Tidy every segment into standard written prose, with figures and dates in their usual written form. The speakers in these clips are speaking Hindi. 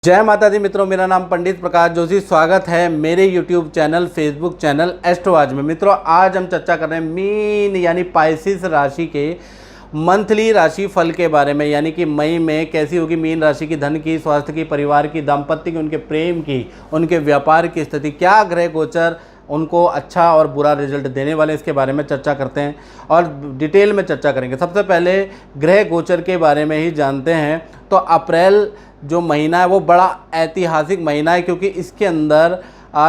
जय माता दी मित्रों, मेरा नाम पंडित प्रकाश जोशी। स्वागत है मेरे YouTube चैनल, फेसबुक चैनल एस्ट्रोआज में। मित्रों, आज हम चर्चा कर रहे हैं मीन यानी पाइसिस राशि के मंथली राशि फल के बारे में, यानी कि मई में कैसी होगी मीन राशि की, धन की, स्वास्थ्य की, परिवार की, दाम्पत्य की, उनके प्रेम की, उनके व्यापार की स्थिति, क्या ग्रह गोचर उनको अच्छा और बुरा रिजल्ट देने वाले, इसके बारे में चर्चा करते हैं और डिटेल में चर्चा करेंगे। सबसे पहले ग्रह गोचर के बारे में ही जानते हैं। तो अप्रैल जो महीना है वो बड़ा ऐतिहासिक महीना है, क्योंकि इसके अंदर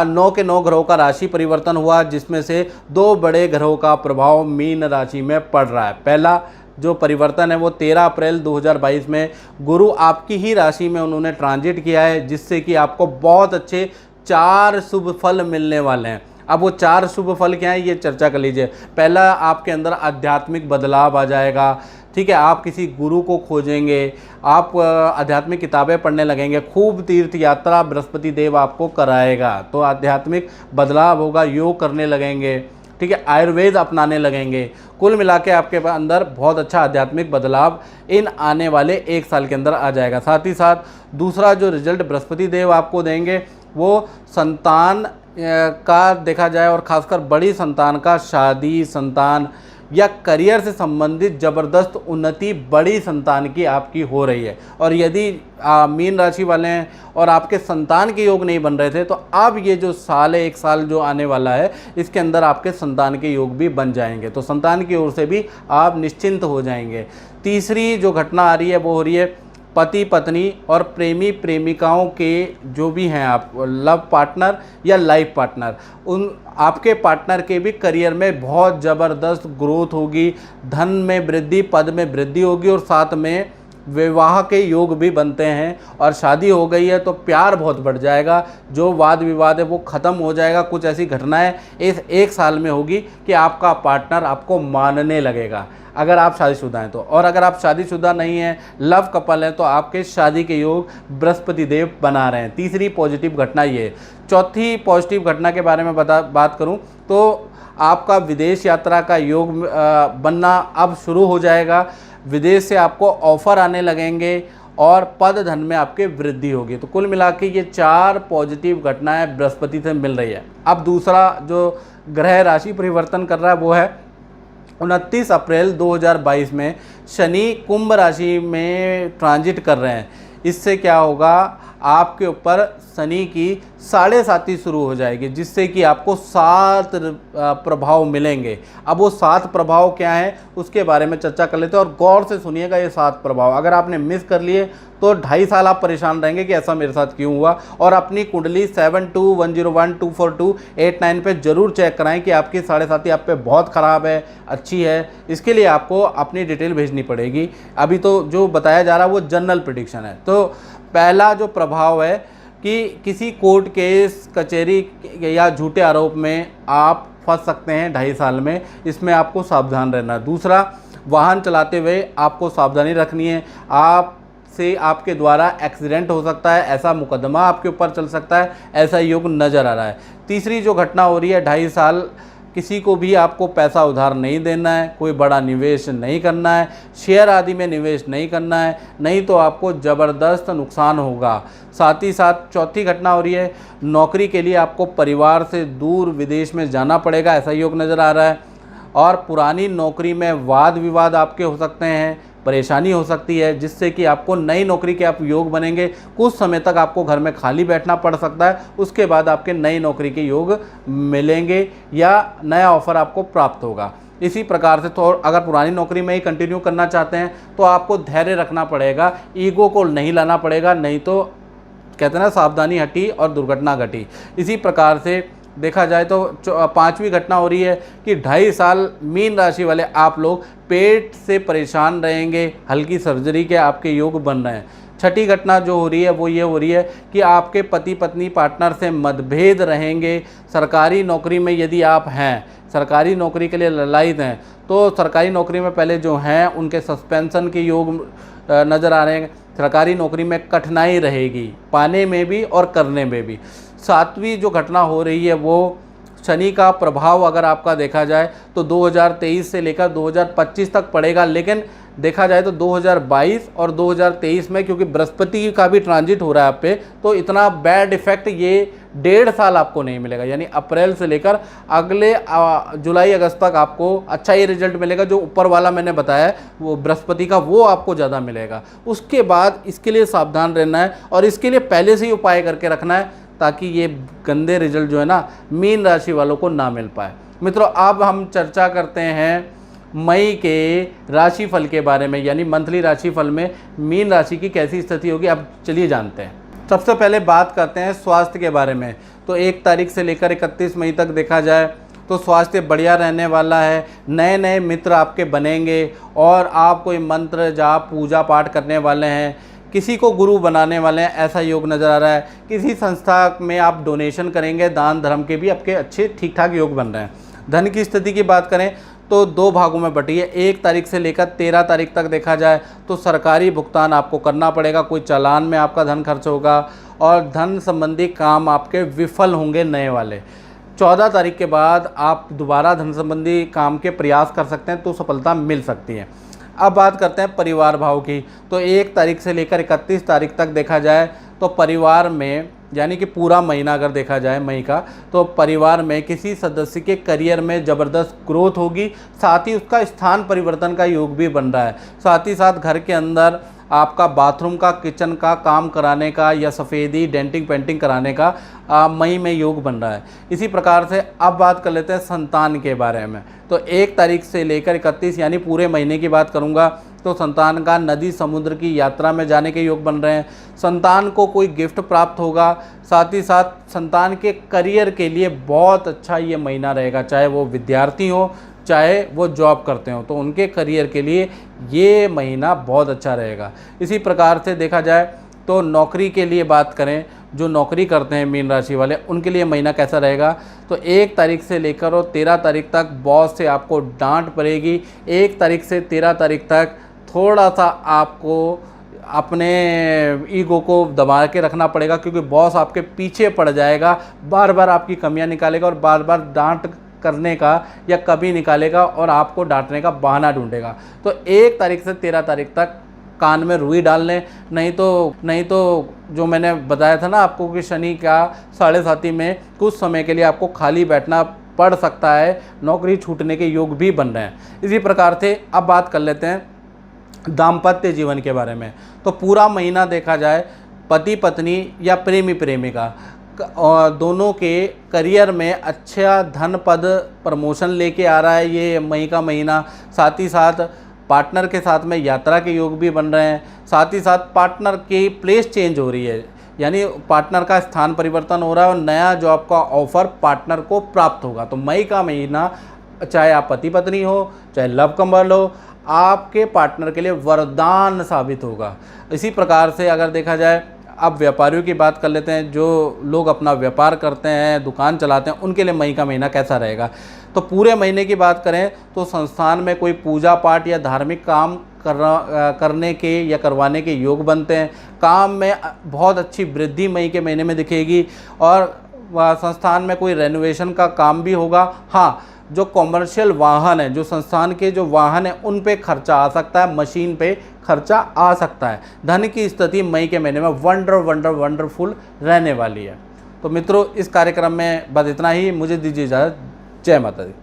9 के 9 ग्रहों का राशि परिवर्तन हुआ, जिसमें से 2 बड़े ग्रहों का प्रभाव मीन राशि में पड़ रहा है। पहला जो परिवर्तन है वो 13 अप्रैल 2022 में गुरु आपकी ही राशि में उन्होंने ट्रांजिट किया है, जिससे कि आपको बहुत अच्छे 4 शुभ फल मिलने वाले हैं। अब वो 4 शुभ फल क्या है, ये चर्चा कर लीजिए। पहला, आपके अंदर आध्यात्मिक बदलाव आ जाएगा। ठीक है, आप किसी गुरु को खोजेंगे, आप आध्यात्मिक किताबें पढ़ने लगेंगे, खूब तीर्थ यात्रा बृहस्पति देव आपको कराएगा, तो आध्यात्मिक बदलाव होगा, योग करने लगेंगे। ठीक है, आयुर्वेद अपनाने लगेंगे। कुल मिला के आपके अंदर बहुत अच्छा आध्यात्मिक बदलाव इन आने वाले 1 साल के अंदर आ जाएगा। साथ ही साथ दूसरा जो रिजल्ट बृहस्पति देव आपको देंगे वो संतान का देखा जाए, और खासकर बड़ी संतान का, शादी, संतान या करियर से संबंधित ज़बरदस्त उन्नति बड़ी संतान की आपकी हो रही है। और यदि मीन राशि वाले हैं और आपके संतान के योग नहीं बन रहे थे, तो अब ये जो साल है, 1 साल जो आने वाला है, इसके अंदर आपके संतान के योग भी बन जाएंगे, तो संतान की ओर से भी आप निश्चिंत हो जाएंगे। तीसरी जो घटना आ रही है वो हो रही है पति पत्नी और प्रेमी प्रेमिकाओं के जो भी हैं, आप लव पार्टनर या लाइफ पार्टनर, उन आपके पार्टनर के भी करियर में बहुत ज़बरदस्त ग्रोथ होगी, धन में वृद्धि, पद में वृद्धि होगी, और साथ में विवाह के योग भी बनते हैं। और शादी हो गई है तो प्यार बहुत बढ़ जाएगा, जो वाद विवाद है वो ख़त्म हो जाएगा। कुछ ऐसी घटनाएं इस 1 साल में होगी कि आपका पार्टनर आपको मानने लगेगा, अगर आप शादीशुदा हैं तो। और अगर आप शादीशुदा नहीं हैं, लव कपल हैं, तो आपके शादी के योग बृहस्पति देव बना रहे हैं। तीसरी पॉजिटिव घटना ये। चौथी पॉजिटिव घटना के बारे में बात करूं तो आपका विदेश यात्रा का योग बनना अब शुरू हो जाएगा। विदेश से आपको ऑफ़र आने लगेंगे और पद धन में आपके वृद्धि होगी। तो कुल मिला के ये 4 पॉजिटिव घटनाएं बृहस्पति से मिल रही है। अब दूसरा जो ग्रह राशि परिवर्तन कर रहा है वो है 29 अप्रैल 2022 में शनि कुंभ राशि में ट्रांजिट कर रहे हैं। इससे क्या होगा, आपके ऊपर शनि की 7.5 शुरू हो जाएगी, जिससे कि आपको 7 प्रभाव मिलेंगे। अब वो 7 प्रभाव क्या हैं उसके बारे में चर्चा कर लेते हैं, और गौर से सुनिएगा ये 7 प्रभाव। अगर आपने मिस कर लिए तो 2.5 साल आप परेशान रहेंगे कि ऐसा मेरे साथ क्यों हुआ। और अपनी कुंडली 7210124289 पे ज़रूर चेक कराएं कि आपकी 7.5 आप पे बहुत ख़राब है, अच्छी है। इसके लिए आपको अपनी डिटेल भेजनी पड़ेगी। अभी तो जो बताया जा रहा है वो जनरल प्रेडिक्शन है। तो पहला जो प्रभाव है कि किसी कोर्ट केस, कचहरी या झूठे आरोप में आप फंस सकते हैं 2.5 साल में, इसमें आपको सावधान रहना। दूसरा, वाहन चलाते हुए आपको सावधानी रखनी है। आपसे आपके द्वारा एक्सीडेंट हो सकता है, ऐसा मुकदमा आपके ऊपर चल सकता है, ऐसा योग नज़र आ रहा है। तीसरी जो घटना हो रही है, 2.5 साल किसी को भी आपको पैसा उधार नहीं देना है, कोई बड़ा निवेश नहीं करना है, शेयर आदि में निवेश नहीं करना है, नहीं तो आपको ज़बरदस्त नुकसान होगा। साथ ही साथ चौथी घटना हो रही है, नौकरी के लिए आपको परिवार से दूर विदेश में जाना पड़ेगा, ऐसा योग नज़र आ रहा है। और पुरानी नौकरी में वाद विवाद आपके हो सकते हैं, परेशानी हो सकती है, जिससे कि आपको नई नौकरी के आप योग बनेंगे। कुछ समय तक आपको घर में खाली बैठना पड़ सकता है, उसके बाद आपके नई नौकरी के योग मिलेंगे या नया ऑफ़र आपको प्राप्त होगा। इसी प्रकार से तो अगर पुरानी नौकरी में ही कंटिन्यू करना चाहते हैं तो आपको धैर्य रखना पड़ेगा, ईगो को नहीं लाना पड़ेगा, नहीं तो कहते हैं ना, सावधानी हटी और दुर्घटना घटी। इसी प्रकार से देखा जाए तो 5वीं घटना हो रही है कि 2.5 साल मीन राशि वाले आप लोग पेट से परेशान रहेंगे, हल्की सर्जरी के आपके योग बन रहे हैं। छठी घटना जो हो रही है वो ये हो रही है कि आपके पति पत्नी पार्टनर से मतभेद रहेंगे। सरकारी नौकरी में यदि आप हैं, सरकारी नौकरी के लिए ललायित हैं, तो सरकारी नौकरी में पहले जो हैं उनके सस्पेंशन के योग नज़र आ रहे हैं। सरकारी नौकरी में कठिनाई रहेगी, पाने में भी और करने में भी। 7वीं जो घटना हो रही है वो शनि का प्रभाव अगर आपका देखा जाए तो 2023 से लेकर 2025 तक पड़ेगा, लेकिन देखा जाए तो 2022 और 2023 में, क्योंकि बृहस्पति का भी ट्रांजिट हो रहा है आप पे, तो इतना बैड इफेक्ट ये 1.5 साल आपको नहीं मिलेगा। यानी अप्रैल से लेकर अगले जुलाई अगस्त तक आपको अच्छा ही रिजल्ट मिलेगा। जो ऊपर वाला मैंने बताया वो बृहस्पति का, वो आपको ज़्यादा मिलेगा। उसके बाद इसके लिए सावधान रहना है और इसके लिए पहले से ही उपाय करके रखना है, ताकि ये गंदे रिजल्ट जो है ना मीन राशि वालों को ना मिल पाए। मित्रों, अब हम चर्चा करते हैं मई के राशिफल के बारे में, यानी मंथली राशिफल में मीन राशि की कैसी स्थिति होगी। अब चलिए जानते हैं। सबसे पहले बात करते हैं स्वास्थ्य के बारे में। तो 1 तारीख से लेकर 31 मई तक देखा जाए तो स्वास्थ्य बढ़िया रहने वाला है। नए नए मित्र आपके बनेंगे और आप कोई मंत्र जाप पूजा पाठ करने वाले हैं। किसी को गुरु बनाने वाले हैं, ऐसा योग नज़र आ रहा है। किसी संस्था में आप डोनेशन करेंगे, दान धर्म के भी आपके अच्छे ठीक ठाक योग बन रहे हैं। धन की स्थिति की बात करें तो 2 भागों में बटी है। 1 तारीख से लेकर 13 तारीख तक देखा जाए तो सरकारी भुगतान आपको करना पड़ेगा। कोई चालान में आपका धन खर्च होगा और धन संबंधी काम आपके विफल होंगे नए वाले। 14 तारीख के बाद आप दोबारा धन संबंधी काम के प्रयास कर सकते हैं, तो सफलता मिल सकती है। अब बात करते हैं परिवार भाव की। तो 1 तारीख से लेकर 31 तारीख तक देखा जाए तो परिवार में, यानी कि पूरा महीना अगर देखा जाए मई का, तो परिवार में किसी सदस्य के करियर में ज़बरदस्त ग्रोथ होगी। साथ ही उसका स्थान परिवर्तन का योग भी बन रहा है। साथ ही साथ घर के अंदर आपका बाथरूम का, किचन का काम कराने का या सफ़ेदी डेंटिंग पेंटिंग कराने का मई में योग बन रहा है। इसी प्रकार से अब बात कर लेते हैं संतान के बारे में। तो 1 तारीख से लेकर 31, यानी पूरे महीने की बात करूंगा, तो संतान का नदी समुद्र की यात्रा में जाने के योग बन रहे हैं। संतान को कोई गिफ्ट प्राप्त होगा। साथ ही साथ संतान के करियर के लिए बहुत अच्छा ये महीना रहेगा। चाहे वो विद्यार्थी हो, चाहे वो जॉब करते हो, तो उनके करियर के लिए ये महीना बहुत अच्छा रहेगा। इसी प्रकार से देखा जाए तो नौकरी के लिए बात करें, जो नौकरी करते हैं मीन राशि वाले, उनके लिए महीना कैसा रहेगा। तो 1 तारीख से लेकर और 13 तारीख तक बॉस से आपको डांट पड़ेगी। 1 तारीख से 13 तारीख तक थोड़ा सा आपको अपने ईगो को दबा के रखना पड़ेगा, क्योंकि बॉस आपके पीछे पड़ जाएगा, बार बार आपकी कमियां निकालेगा और बार बार डांट करने का या कभी निकालेगा और आपको डांटने का बहाना ढूंढेगा। तो 1 तारीख से 13 तारीख तक कान में रुई डाल लें, नहीं तो जो मैंने बताया था ना आपको कि शनि का 7.5 में कुछ समय के लिए आपको खाली बैठना पड़ सकता है। नौकरी छूटने के योग भी बन रहे हैं। इसी प्रकार से अब बात कर लेते हैं दाम्पत्य जीवन के बारे में। तो पूरा महीना देखा जाए पति पत्नी या प्रेमी प्रेमिका और दोनों के करियर में अच्छा धन पद प्रमोशन लेके आ रहा है ये मई का महीना। साथ ही साथ पार्टनर के साथ में यात्रा के योग भी बन रहे हैं। साथ ही साथ पार्टनर की प्लेस चेंज हो रही है, यानी पार्टनर का स्थान परिवर्तन हो रहा है और नया जॉब का ऑफर पार्टनर को प्राप्त होगा। तो मई का महीना, चाहे आप पति पत्नी हो, चाहे लव कपल हो, आपके पार्टनर के लिए वरदान साबित होगा। इसी प्रकार से अगर देखा जाए, अब व्यापारियों की बात कर लेते हैं। जो लोग अपना व्यापार करते हैं, दुकान चलाते हैं, उनके लिए मई का महीना कैसा रहेगा। तो पूरे महीने की बात करें तो संस्थान में कोई पूजा पाठ या धार्मिक काम करने के या करवाने के योग बनते हैं। काम में बहुत अच्छी वृद्धि मई के महीने में दिखेगी और संस्थान में कोई रेनोवेशन का काम भी होगा। हाँ, जो कॉमर्शियल वाहन है, जो संस्थान के जो वाहन है, उन पे खर्चा आ सकता है, मशीन पे खर्चा आ सकता है। धन की स्थिति मई के महीने में वंडरफुल रहने वाली है। तो मित्रों, इस कार्यक्रम में बस इतना ही। मुझे दीजिए इजाज़त। जय माता दी।